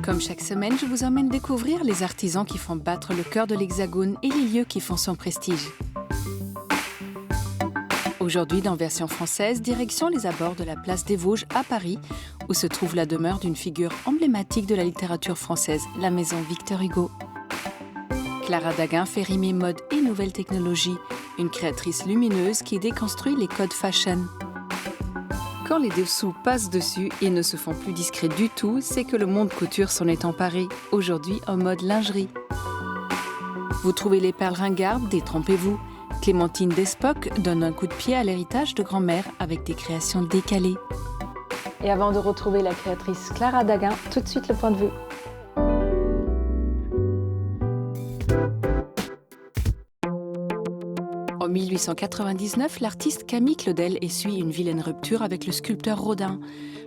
Comme chaque semaine, je vous emmène découvrir les artisans qui font battre le cœur de l'Hexagone et les lieux qui font son prestige. Aujourd'hui, dans version française, direction les abords de la place des Vosges à Paris, où se trouve la demeure d'une figure emblématique de la littérature française, la maison Victor Hugo. Clara Daguin fait rimer mode et nouvelles technologies, une créatrice lumineuse qui déconstruit les codes fashion. Quand les dessous passent dessus et ne se font plus discrets du tout, c'est que le monde couture s'en est emparé, aujourd'hui en mode lingerie. Vous trouvez les perles ringardes, détrompez-vous. Clémentine Despoc donne un coup de pied à l'héritage de grand-mère avec des créations décalées. Et avant de retrouver la créatrice Clara Daguin, tout de suite le point de vue. En 1899, l'artiste Camille Claudel essuie une vilaine rupture avec le sculpteur Rodin.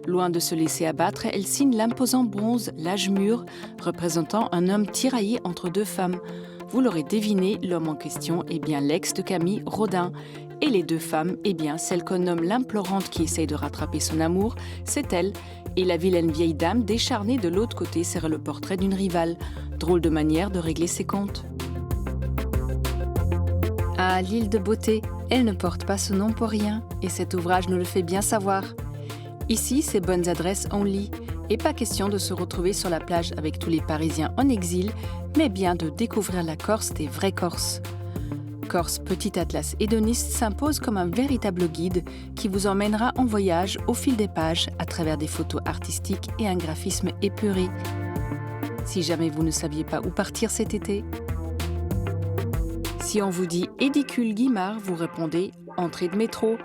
Loin de se laisser abattre, elle signe l'imposant bronze L'âge mûr, représentant un homme tiraillé entre deux femmes. Vous l'aurez deviné, l'homme en question est bien l'ex de Camille, Rodin. Et les deux femmes, eh bien, celle qu'on nomme l'implorante qui essaye de rattraper son amour, c'est elle. Et la vilaine vieille dame décharnée de l'autre côté serre le portrait d'une rivale. Drôle de manière de régler ses comptes. Ah, l'île de beauté, elle ne porte pas ce nom pour rien, et cet ouvrage nous le fait bien savoir. Ici, c'est bonnes adresses only, et pas question de se retrouver sur la plage avec tous les Parisiens en exil, mais bien de découvrir la Corse des vrais Corses. Corse Petit Atlas hédoniste s'impose comme un véritable guide qui vous emmènera en voyage au fil des pages à travers des photos artistiques et un graphisme épuré. Si jamais vous ne saviez pas où partir cet été, si on vous dit Édicule Guimard, vous répondez entrée de métro.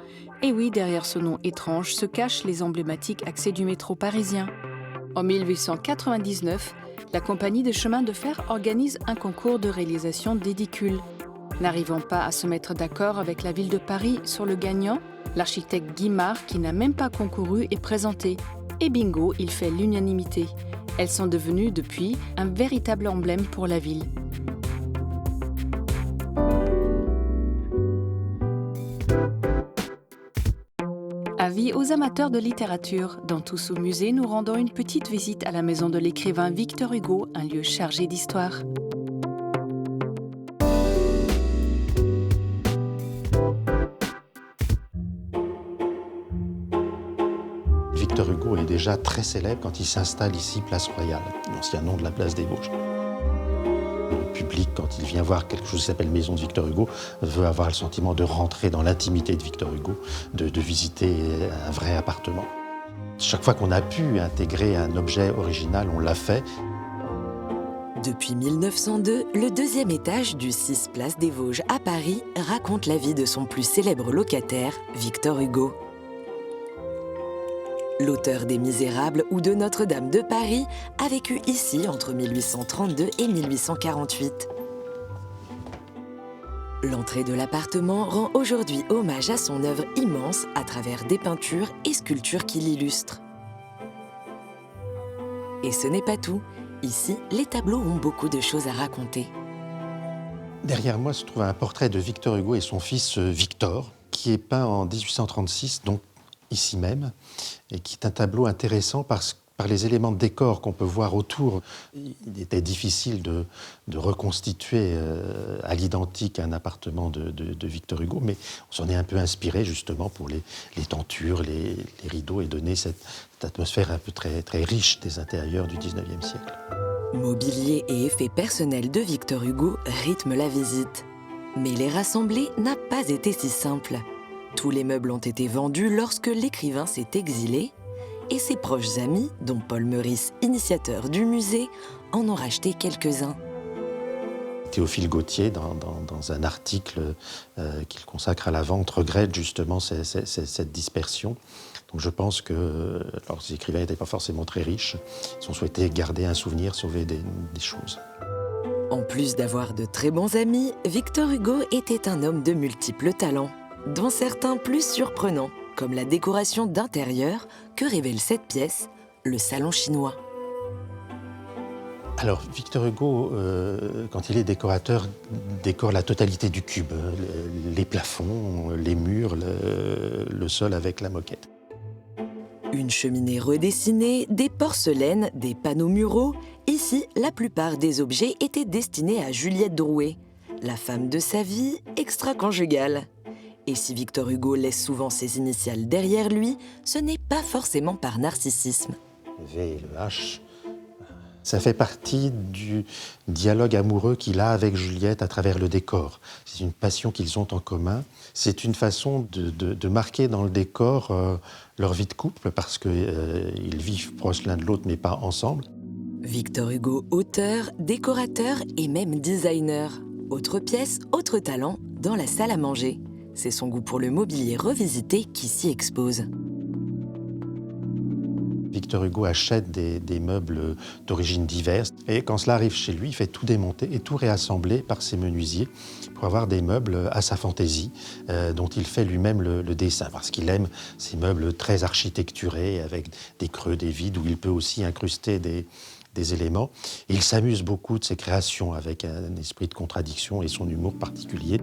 Et oui, derrière ce nom étrange se cachent les emblématiques accès du métro parisien. En 1899, la compagnie de chemin de fer organise un concours de réalisation d'édicules. N'arrivant pas à se mettre d'accord avec la ville de Paris sur le gagnant, l'architecte Guimard, qui n'a même pas concouru, est présenté. Et bingo, il fait l'unanimité. Elles sont devenues depuis un véritable emblème pour la ville. Avis aux amateurs de littérature. Dans Tous au musée, nous rendons une petite visite à la maison de l'écrivain Victor Hugo, un lieu chargé d'histoire. Victor Hugo est déjà très célèbre quand il s'installe ici, place Royale, l'ancien nom de la place des Vosges. Le public, quand il vient voir quelque chose qui s'appelle Maison de Victor Hugo, veut avoir le sentiment de rentrer dans l'intimité de Victor Hugo, de visiter un vrai appartement. Chaque fois qu'on a pu intégrer un objet original, on l'a fait. Depuis 1902, le deuxième étage du 6 Place des Vosges à Paris raconte la vie de son plus célèbre locataire, Victor Hugo. L'auteur des Misérables ou de Notre-Dame de Paris a vécu ici entre 1832 et 1848. L'entrée de l'appartement rend aujourd'hui hommage à son œuvre immense à travers des peintures et sculptures qui l'illustrent. Et ce n'est pas tout. Ici, les tableaux ont beaucoup de choses à raconter. Derrière moi se trouve un portrait de Victor Hugo et son fils Victor, qui est peint en 1836, donc ici même, et qui est un tableau intéressant par les éléments de décor qu'on peut voir autour. Il était difficile de reconstituer à l'identique un appartement de Victor Hugo, mais on s'en est un peu inspiré justement pour les tentures, les rideaux, et donner cette atmosphère un peu très, très riche des intérieurs du 19e siècle. Mobilier et effets personnels de Victor Hugo rythment la visite. Mais les rassembler n'a pas été si simple. Tous les meubles ont été vendus lorsque l'écrivain s'est exilé et ses proches amis, dont Paul Meurice, initiateur du musée, en ont racheté quelques-uns. Théophile Gautier, dans un article qu'il consacre à la vente, regrette justement cette dispersion. Donc je pense que les écrivains n'étaient pas forcément très riches. Ils ont souhaité garder un souvenir, sauver des choses. En plus d'avoir de très bons amis, Victor Hugo était un homme de multiples talents, dont certains plus surprenants, comme la décoration d'intérieur que révèle cette pièce, le salon chinois. Alors, Victor Hugo, quand il est décorateur, décore la totalité du cube, les plafonds, les murs, le sol avec la moquette. Une cheminée redessinée, des porcelaines, des panneaux muraux. Ici, la plupart des objets étaient destinés à Juliette Drouet, la femme de sa vie extra-conjugale. Et si Victor Hugo laisse souvent ses initiales derrière lui, ce n'est pas forcément par narcissisme. Le V et le H, ça fait partie du dialogue amoureux qu'il a avec Juliette à travers le décor. C'est une passion qu'ils ont en commun. C'est une façon de marquer dans le décor leur vie de couple, parce qu'ils vivent proches l'un de l'autre, mais pas ensemble. Victor Hugo, auteur, décorateur et même designer. Autre pièce, autre talent, dans la salle à manger. C'est son goût pour le mobilier revisité qui s'y expose. Victor Hugo achète des meubles d'origine diverse. Et quand cela arrive chez lui, il fait tout démonter et tout réassembler par ses menuisiers pour avoir des meubles à sa fantaisie, dont il fait lui-même le dessin, parce qu'il aime ces meubles très architecturés, avec des creux, des vides, où il peut aussi incruster des éléments. Et il s'amuse beaucoup de ses créations, avec un esprit de contradiction et son humour particulier.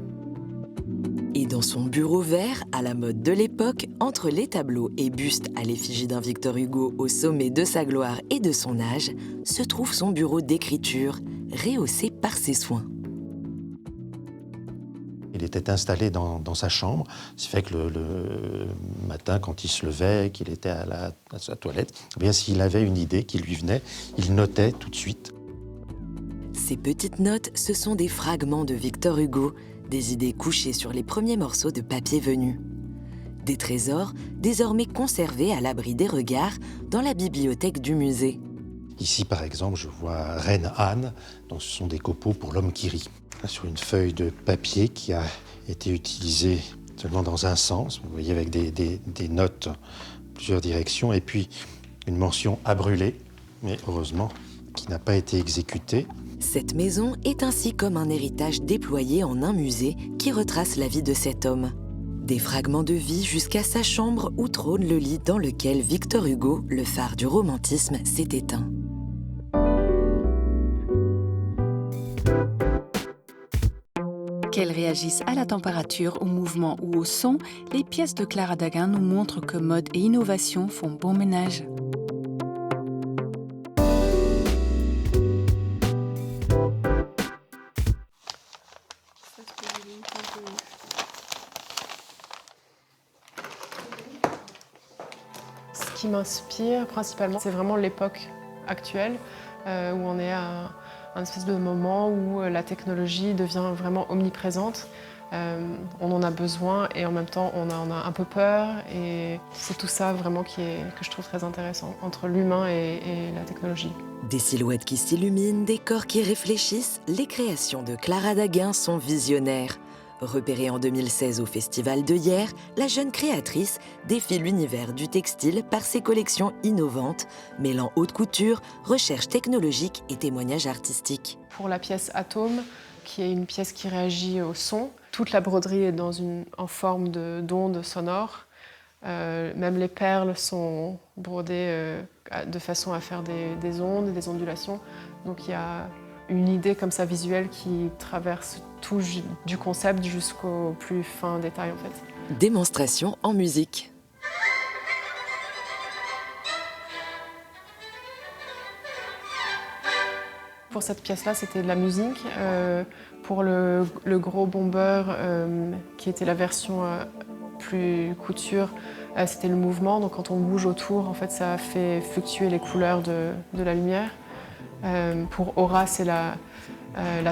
Et dans son bureau vert, à la mode de l'époque, entre les tableaux et bustes à l'effigie d'un Victor Hugo au sommet de sa gloire et de son âge, se trouve son bureau d'écriture, rehaussé par ses soins. Il était installé dans sa chambre, ce qui fait que le matin, quand il se levait, qu'il était à sa toilette, eh bien, s'il avait une idée qui lui venait, il notait tout de suite. Ces petites notes, ce sont des fragments de Victor Hugo, des idées couchées sur les premiers morceaux de papier venus. Des trésors désormais conservés à l'abri des regards dans la bibliothèque du musée. Ici, par exemple, je vois Reine Anne, donc ce sont des copeaux pour l'homme qui rit. Sur une feuille de papier qui a été utilisée seulement dans un sens, vous voyez, avec des notes, plusieurs directions, et puis une mention à brûler, mais heureusement, qui n'a pas été exécutée. Cette maison est ainsi comme un héritage déployé en un musée qui retrace la vie de cet homme. Des fragments de vie jusqu'à sa chambre où trône le lit dans lequel Victor Hugo, le phare du romantisme, s'est éteint. Qu'elles réagissent à la température, au mouvement ou au son, les pièces de Clara Daguin nous montrent que mode et innovation font bon ménage. Ce qui m'inspire principalement, c'est vraiment l'époque actuelle, où on est à un espèce de moment où la technologie devient vraiment omniprésente. On en a besoin et en même temps on en a un peu peur, et c'est tout ça vraiment que je trouve très intéressant entre l'humain et la technologie. Des silhouettes qui s'illuminent, des corps qui réfléchissent, les créations de Clara Daguin sont visionnaires. Repérée en 2016 au Festival de Hyères, la jeune créatrice défie l'univers du textile par ses collections innovantes, mêlant haute couture, recherche technologique et témoignages artistiques. Pour la pièce Atome, qui est une pièce qui réagit au son, toute la broderie est en forme d'ondes sonores. Même les perles sont brodées de façon à faire des ondes et des ondulations. Donc il y a une idée comme ça visuelle qui traverse tout du concept jusqu'au plus fin détail en fait. Démonstration en musique. Pour cette pièce-là, c'était de la musique. Pour le gros bomber, qui était la version plus couture, c'était le mouvement. Donc quand on bouge autour, en fait, ça fait fluctuer les couleurs de la lumière. Pour Aura, c'est la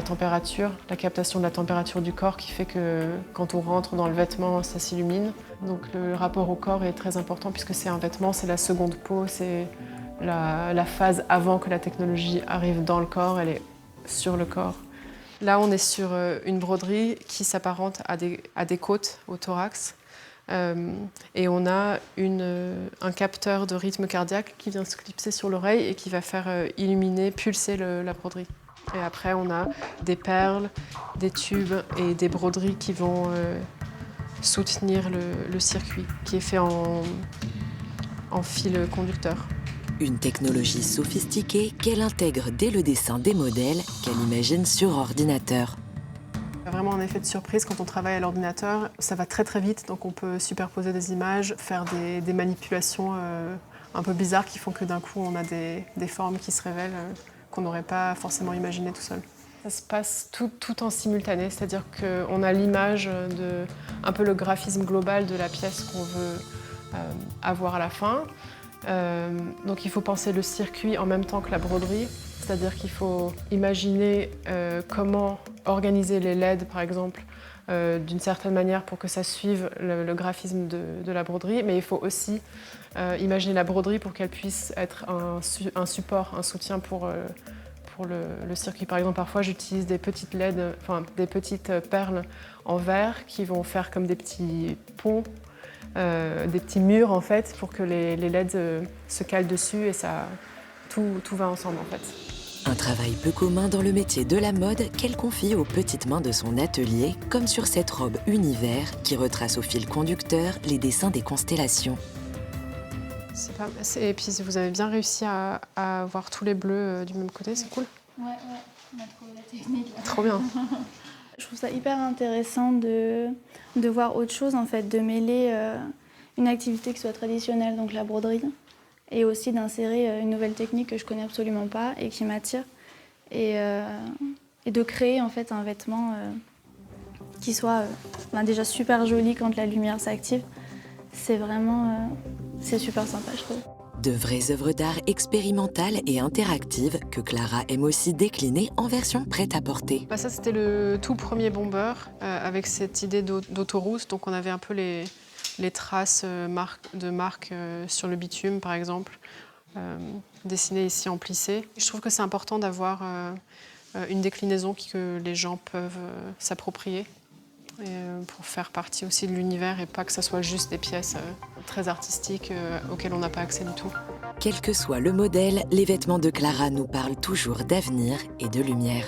température, la captation de la température du corps qui fait que quand on rentre dans le vêtement, ça s'illumine. Donc le rapport au corps est très important puisque c'est un vêtement, c'est la seconde peau, c'est la phase avant que la technologie arrive dans le corps, elle est sur le corps. Là, on est sur une broderie qui s'apparente à des côtes au thorax. Et on a un capteur de rythme cardiaque qui vient se clipser sur l'oreille et qui va faire illuminer, pulser la broderie. Et après, on a des perles, des tubes et des broderies qui vont soutenir le circuit, qui est fait en fil conducteur. Une technologie sophistiquée qu'elle intègre dès le dessin des modèles qu'elle imagine sur ordinateur. Il y a vraiment un effet de surprise quand on travaille à l'ordinateur. Ça va très très vite, donc on peut superposer des images, faire des manipulations un peu bizarres qui font que d'un coup on a des formes qui se révèlent qu'on n'aurait pas forcément imaginé tout seul. Ça se passe tout en simultané, c'est-à-dire qu'on a l'image de un peu le graphisme global de la pièce qu'on veut avoir à la fin. Donc il faut penser le circuit en même temps que la broderie, c'est-à-dire qu'il faut imaginer comment organiser les LED par exemple d'une certaine manière pour que ça suive le graphisme de la broderie, mais il faut aussi imaginer la broderie pour qu'elle puisse être un support, un soutien pour le circuit. Par exemple, parfois j'utilise des petites LED, enfin des petites perles en verre qui vont faire comme des petits ponts, des petits murs en fait, pour que les LED se calent dessus et ça, tout va ensemble en fait. Un travail peu commun dans le métier de la mode qu'elle confie aux petites mains de son atelier, comme sur cette robe univers qui retrace au fil conducteur les dessins des constellations. Et puis vous avez bien réussi à avoir tous les bleus du même côté, c'est cool. Ouais, on a trouvé la technique. Là. Trop bien. Je trouve ça hyper intéressant de voir autre chose, en fait, de mêler une activité qui soit traditionnelle, donc la broderie, et aussi d'insérer une nouvelle technique que je connais absolument pas et qui m'attire, et de créer en fait un vêtement qui soit déjà super joli quand la lumière s'active. C'est vraiment c'est super sympa, je trouve. De vraies œuvres d'art expérimentales et interactives que Clara aime aussi décliner en version prêt-à-porter. Ça, c'était le tout premier bomber avec cette idée d'autoroute. Donc, on avait un peu les traces de marque sur le bitume, par exemple, dessinées ici en plissé. Je trouve que c'est important d'avoir une déclinaison que les gens peuvent s'approprier. Pour faire partie aussi de l'univers et pas que ça soit juste des pièces très artistiques auxquelles on n'a pas accès du tout. Quel que soit le modèle, les vêtements de Clara nous parlent toujours d'avenir et de lumière.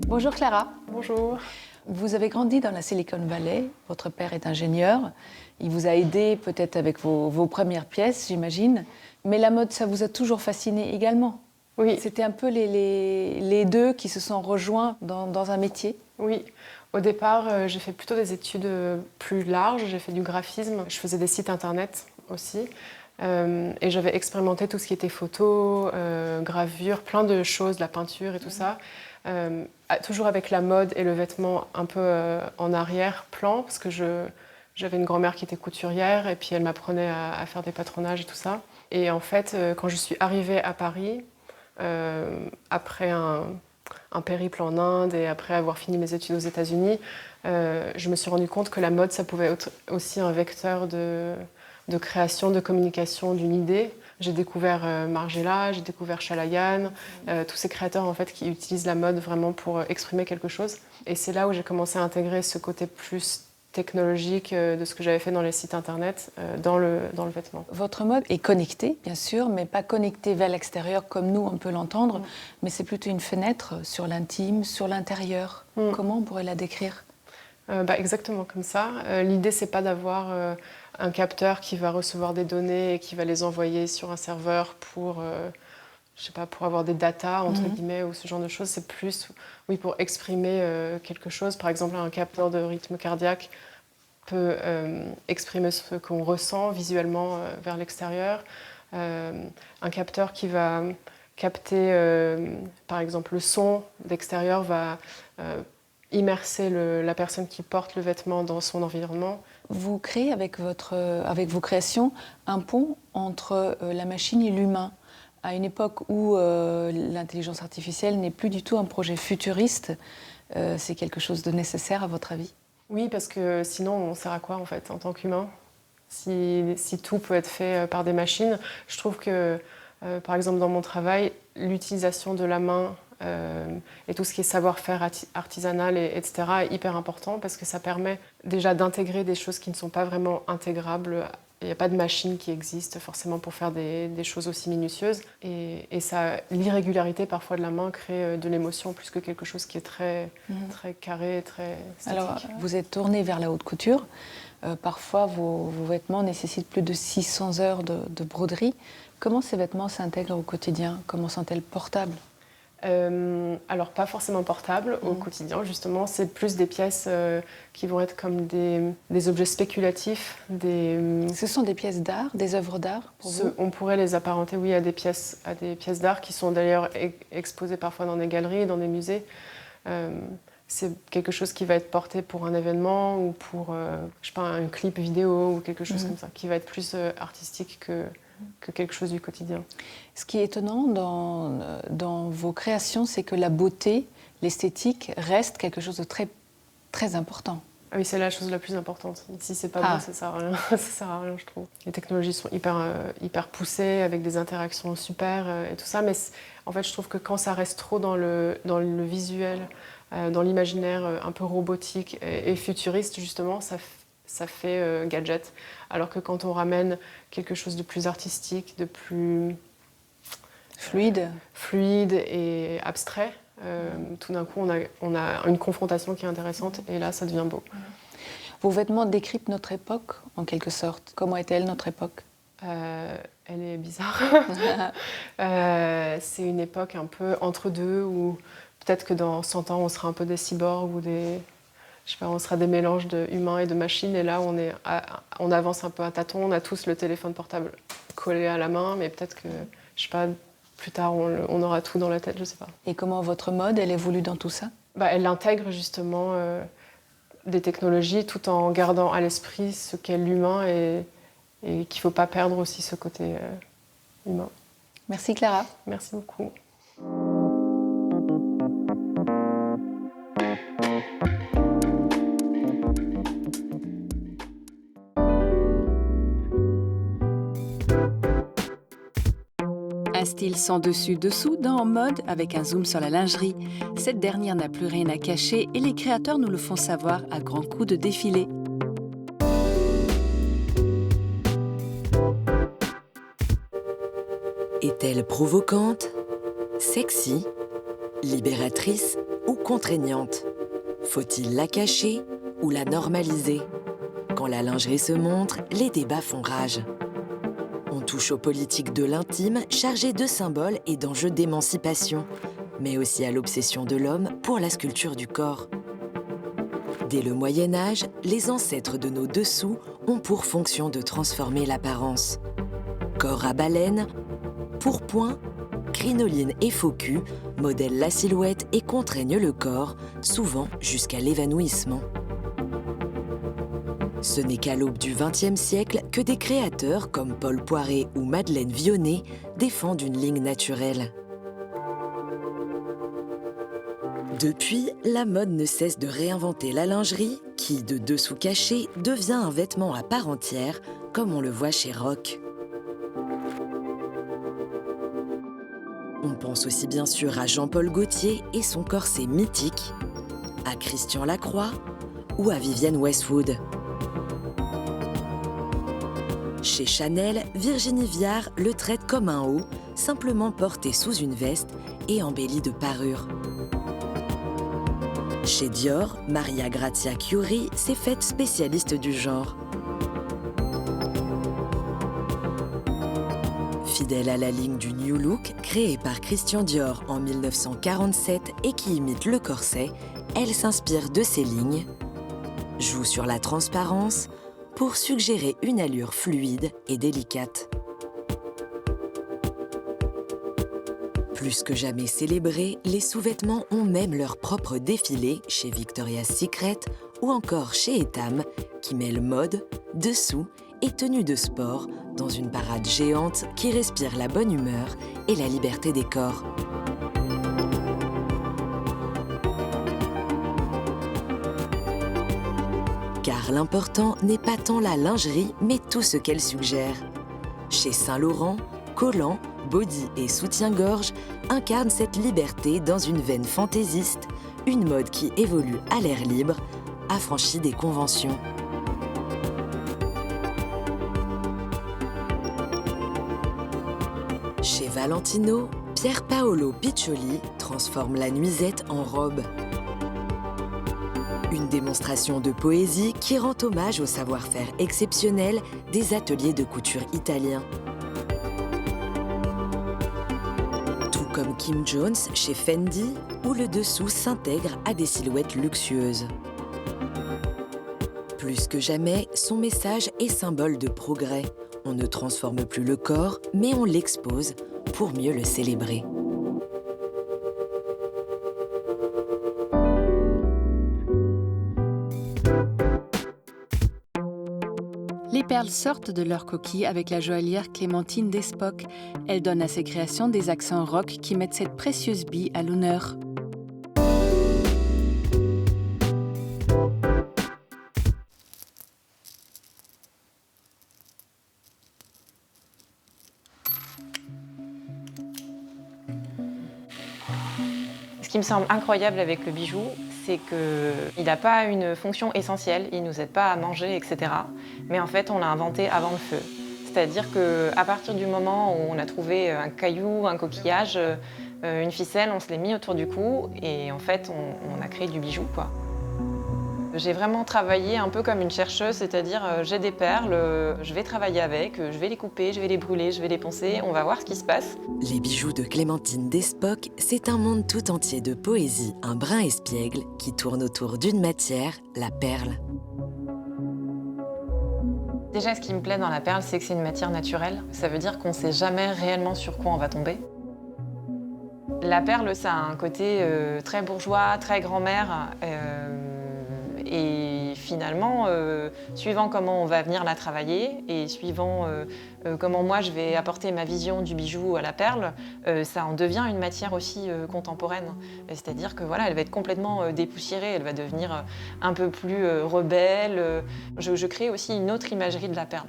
Bonjour Clara. Bonjour. Vous avez grandi dans la Silicon Valley, votre père est ingénieur, il vous a aidé peut-être avec vos premières pièces, j'imagine, mais la mode, ça vous a toujours fasciné également. Oui. C'était un peu les deux qui se sont rejoints dans un métier. Oui. Au départ, j'ai fait plutôt des études plus larges, j'ai fait du graphisme, je faisais des sites internet aussi, et j'avais expérimenté tout ce qui était photo, gravure, plein de choses, la peinture et tout ça. Toujours avec la mode et le vêtement un peu en arrière-plan, parce que j'avais une grand-mère qui était couturière et puis elle m'apprenait à faire des patronages et tout ça. Et en fait, quand je suis arrivée à Paris, après un périple en Inde et après avoir fini mes études aux États-Unis, je me suis rendu compte que la mode, ça pouvait être aussi un vecteur de création, de communication d'une idée. J'ai découvert Margiela, j'ai découvert Chalayan, tous ces créateurs en fait, qui utilisent la mode vraiment pour exprimer quelque chose. Et c'est là où j'ai commencé à intégrer ce côté plus technologique de ce que j'avais fait dans les sites internet, dans le vêtement. Votre mode est connectée, bien sûr, mais pas connectée vers l'extérieur comme nous, on peut l'entendre, mais c'est plutôt une fenêtre sur l'intime, sur l'intérieur. Comment on pourrait la décrire ? Exactement comme ça. L'idée, c'est pas d'avoir un capteur qui va recevoir des données et qui va les envoyer sur un serveur pour, pour avoir des datas, entre guillemets, ou ce genre de choses. C'est plus, oui, pour exprimer quelque chose. Par exemple, un capteur de rythme cardiaque peut exprimer ce qu'on ressent visuellement vers l'extérieur. Un capteur qui va capter, par exemple, le son d'extérieur va immerser la personne qui porte le vêtement dans son environnement. Vous créez avec vos créations un pont entre la machine et l'humain, à une époque où l'intelligence artificielle n'est plus du tout un projet futuriste. C'est quelque chose de nécessaire à votre avis ? Oui, parce que sinon on sert à quoi en fait en tant qu'humain ? Si tout peut être fait par des machines, je trouve que par exemple dans mon travail, l'utilisation de la main et tout ce qui est savoir-faire artisanal, etc. est hyper important parce que ça permet déjà d'intégrer des choses qui ne sont pas vraiment intégrables. Il n'y a pas de machine qui existe forcément pour faire des choses aussi minutieuses. Et l'irrégularité parfois de la main crée de l'émotion plus que quelque chose qui est très carré, très statique. Alors, vous êtes tournée vers la haute couture. Parfois, vos vêtements nécessitent plus de 600 heures de broderie. Comment ces vêtements s'intègrent au quotidien ? Comment sont-elles portables ? Alors pas forcément portables au quotidien, justement, c'est plus des pièces qui vont être comme des objets spéculatifs. Ce sont des pièces d'art, des œuvres d'art pour vous? On pourrait les apparenter, oui, à des pièces d'art qui sont d'ailleurs exposées parfois dans des galeries, dans des musées. C'est quelque chose qui va être porté pour un événement ou pour, je sais pas, un clip vidéo ou quelque chose comme ça, qui va être plus artistique que quelque chose du quotidien. Ce qui est étonnant dans vos créations, c'est que la beauté, l'esthétique reste quelque chose de très, très important. Ah oui, c'est la chose la plus importante. Si c'est pas beau, ça sert à rien. Ça sert à rien, je trouve. Les technologies sont hyper poussées, avec des interactions super et tout ça, mais en fait, je trouve que quand ça reste trop dans le visuel, dans l'imaginaire un peu robotique et futuriste, justement, ça fait gadget. Alors que quand on ramène quelque chose de plus artistique, de plus fluide et abstrait, tout d'un coup, on a une confrontation qui est intéressante et là, ça devient beau. Vos vêtements décryptent notre époque, en quelque sorte. Comment était-elle, notre époque? Elle est bizarre. C'est une époque un peu entre deux où peut-être que dans 100 ans, on sera un peu des cyborgs ou on sera des mélanges d'humains et de machines. Et là, on avance un peu à tâtons. On a tous le téléphone portable collé à la main, mais peut-être que, je sais pas, plus tard, on aura tout dans la tête, je sais pas. Et comment votre mode, elle évolue dans tout ça? Elle intègre justement des technologies tout en gardant à l'esprit ce qu'est l'humain et qu'il faut pas perdre aussi ce côté humain. Merci Clara. Merci beaucoup. Un style sans dessus-dessous dans Mode avec un zoom sur la lingerie. Cette dernière n'a plus rien à cacher et les créateurs nous le font savoir à grands coups de défilé. Est-elle provocante, sexy, libératrice ou contraignante? Faut-il la cacher ou la normaliser? Quand la lingerie se montre, les débats font rage. On touche aux politiques de l'intime, chargées de symboles et d'enjeux d'émancipation, mais aussi à l'obsession de l'homme pour la sculpture du corps. Dès le Moyen-Âge, les ancêtres de nos dessous ont pour fonction de transformer l'apparence. Corps à baleine, pourpoint, crinoline et faux cul modèlent la silhouette et contraignent le corps, souvent jusqu'à l'évanouissement. Ce n'est qu'à l'aube du XXe siècle que des créateurs comme Paul Poiret ou Madeleine Vionnet défendent une ligne naturelle. Depuis, la mode ne cesse de réinventer la lingerie qui, de dessous caché, devient un vêtement à part entière, comme on le voit chez Roc. On pense aussi bien sûr à Jean-Paul Gaultier et son corset mythique, à Christian Lacroix ou à Vivienne Westwood. Chez Chanel, Virginie Viard le traite comme un haut, simplement porté sous une veste et embelli de parures. Chez Dior, Maria Grazia Chiuri s'est faite spécialiste du genre. Fidèle à la ligne du New Look, créée par Christian Dior en 1947 et qui imite le corset, elle s'inspire de ces lignes, joue sur la transparence pour suggérer une allure fluide et délicate. Plus que jamais célébrés, les sous-vêtements ont même leur propre défilé chez Victoria's Secret ou encore chez Etam, qui mêle mode, dessous et tenue de sport dans une parade géante qui respire la bonne humeur et la liberté des corps. Car l'important n'est pas tant la lingerie, mais tout ce qu'elle suggère. Chez Saint-Laurent, collants, body et soutien-gorge incarnent cette liberté dans une veine fantaisiste, une mode qui évolue à l'air libre, affranchie des conventions. Chez Valentino, Pier Paolo Piccioli transforme la nuisette en robe. Une démonstration de poésie qui rend hommage au savoir-faire exceptionnel des ateliers de couture italiens. Tout comme Kim Jones chez Fendi, où le dessous s'intègre à des silhouettes luxueuses. Plus que jamais, son message est symbole de progrès. On ne transforme plus le corps, mais on l'expose pour mieux le célébrer. Les perles sortent de leur coquille avec la joaillière Clémentine Despoc. Elle donne à ses créations des accents rock qui mettent cette précieuse bille à l'honneur. Ce qui me semble incroyable avec le bijou, c'est qu'il n'a pas une fonction essentielle, il ne nous aide pas à manger, etc. Mais en fait, on l'a inventé avant le feu. C'est-à-dire qu'à partir du moment où on a trouvé un caillou, un coquillage, une ficelle, on se l'est mis autour du cou et en fait, on a créé du bijou, quoi. J'ai vraiment travaillé un peu comme une chercheuse, c'est-à-dire j'ai des perles, je vais travailler avec, je vais les couper, je vais les brûler, je vais les poncer, on va voir ce qui se passe. Les bijoux de Clémentine Despoc, c'est un monde tout entier de poésie, un brin espiègle qui tourne autour d'une matière, la perle. Déjà, ce qui me plaît dans la perle, c'est que c'est une matière naturelle. Ça veut dire qu'on ne sait jamais réellement sur quoi on va tomber. La perle, ça a un côté très bourgeois, très grand-mère. Et finalement, suivant comment on va venir la travailler et suivant comment moi je vais apporter ma vision du bijou à la perle, ça en devient une matière aussi contemporaine. C'est-à-dire que voilà, elle va être complètement dépoussiérée, elle va devenir un peu plus rebelle. Je crée aussi une autre imagerie de la perle.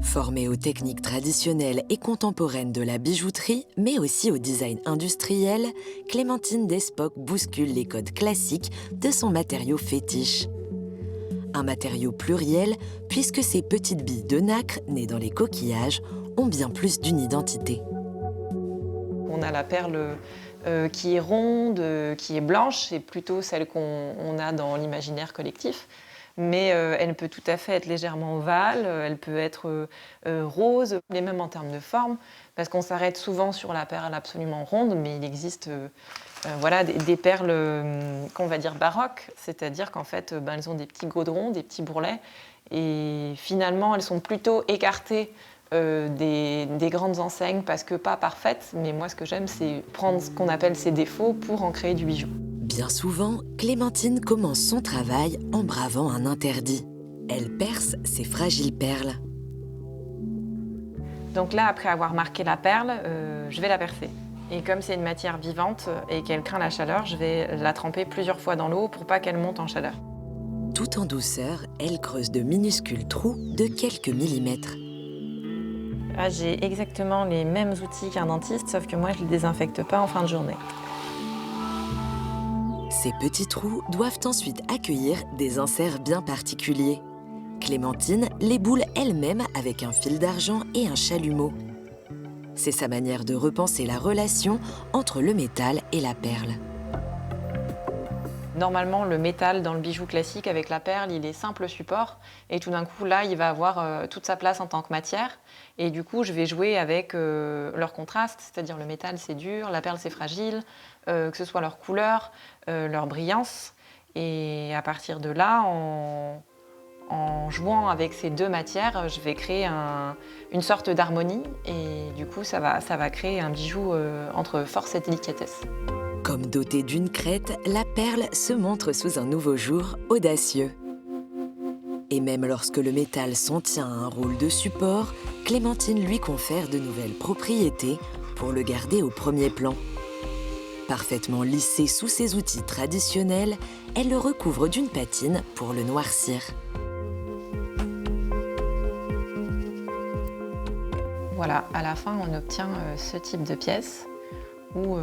Formée aux techniques traditionnelles et contemporaines de la bijouterie, mais aussi au design industriel, Clémentine Despoc bouscule les codes classiques de son matériau fétiche. Un matériau pluriel, puisque ces petites billes de nacre, nées dans les coquillages, ont bien plus d'une identité. On a la perle qui est ronde, qui est blanche, c'est plutôt celle qu'on a dans l'imaginaire collectif. Mais elle peut tout à fait être légèrement ovale, elle peut être rose, et même en termes de forme, parce qu'on s'arrête souvent sur la perle absolument ronde, mais il existe voilà, des perles qu'on va dire baroques, c'est-à-dire qu'en fait, elles ont des petits gaudrons, des petits bourrelets, et finalement, elles sont plutôt écartées des grandes enseignes, parce que pas parfaites, mais moi, ce que j'aime, c'est prendre ce qu'on appelle ses défauts pour en créer du bijou. Bien souvent, Clémentine commence son travail en bravant un interdit. Elle perce ses fragiles perles. Donc là, après avoir marqué la perle, je vais la percer. Et comme c'est une matière vivante et qu'elle craint la chaleur, je vais la tremper plusieurs fois dans l'eau pour pas qu'elle monte en chaleur. Tout en douceur, elle creuse de minuscules trous de quelques millimètres. Ah, j'ai exactement les mêmes outils qu'un dentiste, sauf que moi, je ne les désinfecte pas en fin de journée. Ces petits trous doivent ensuite accueillir des inserts bien particuliers. Clémentine les boule elle-même avec un fil d'argent et un chalumeau. C'est sa manière de repenser la relation entre le métal et la perle. Normalement, le métal dans le bijou classique avec la perle, il est simple support. Et tout d'un coup, là, il va avoir toute sa place en tant que matière. Et du coup, je vais jouer avec leur contraste, c'est-à-dire le métal, c'est dur, la perle, c'est fragile, que ce soit leur couleur, leur brillance. Et à partir de là, en jouant avec ces deux matières, je vais créer une sorte d'harmonie. Et du coup, ça va créer un bijou entre force et délicatesse. Comme dotée d'une crête, la perle se montre sous un nouveau jour audacieux. Et même lorsque le métal s'en tient à un rôle de support, Clémentine lui confère de nouvelles propriétés pour le garder au premier plan. Parfaitement lissé sous ses outils traditionnels, elle le recouvre d'une patine pour le noircir. Voilà, à la fin, on obtient ce type de pièce où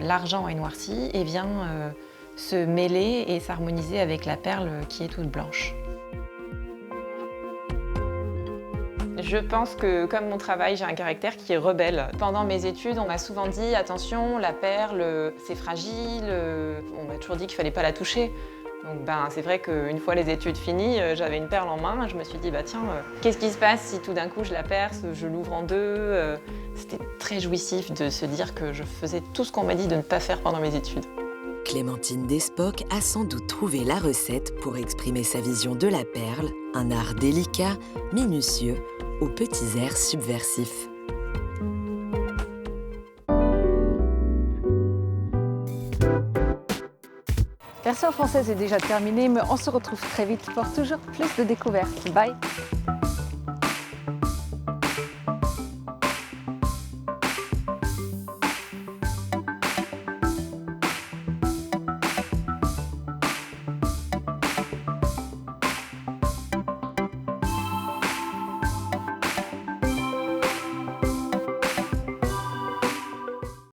l'argent est noirci et vient se mêler et s'harmoniser avec la perle qui est toute blanche. Je pense que, comme mon travail, j'ai un caractère qui est rebelle. Pendant mes études, on m'a souvent dit « Attention, la perle, c'est fragile ». On m'a toujours dit qu'il ne fallait pas la toucher. Donc c'est vrai qu'une fois les études finies, j'avais une perle en main. Je me suis dit, tiens, qu'est-ce qui se passe si tout d'un coup je la perce, je l'ouvre en deux. C'était très jouissif de se dire que je faisais tout ce qu'on m'a dit de ne pas faire pendant mes études. Clémentine Despoc a sans doute trouvé la recette pour exprimer sa vision de la perle, un art délicat, minutieux, aux petits airs subversifs. Version française est déjà terminée, mais on se retrouve très vite pour toujours plus de découvertes. Bye!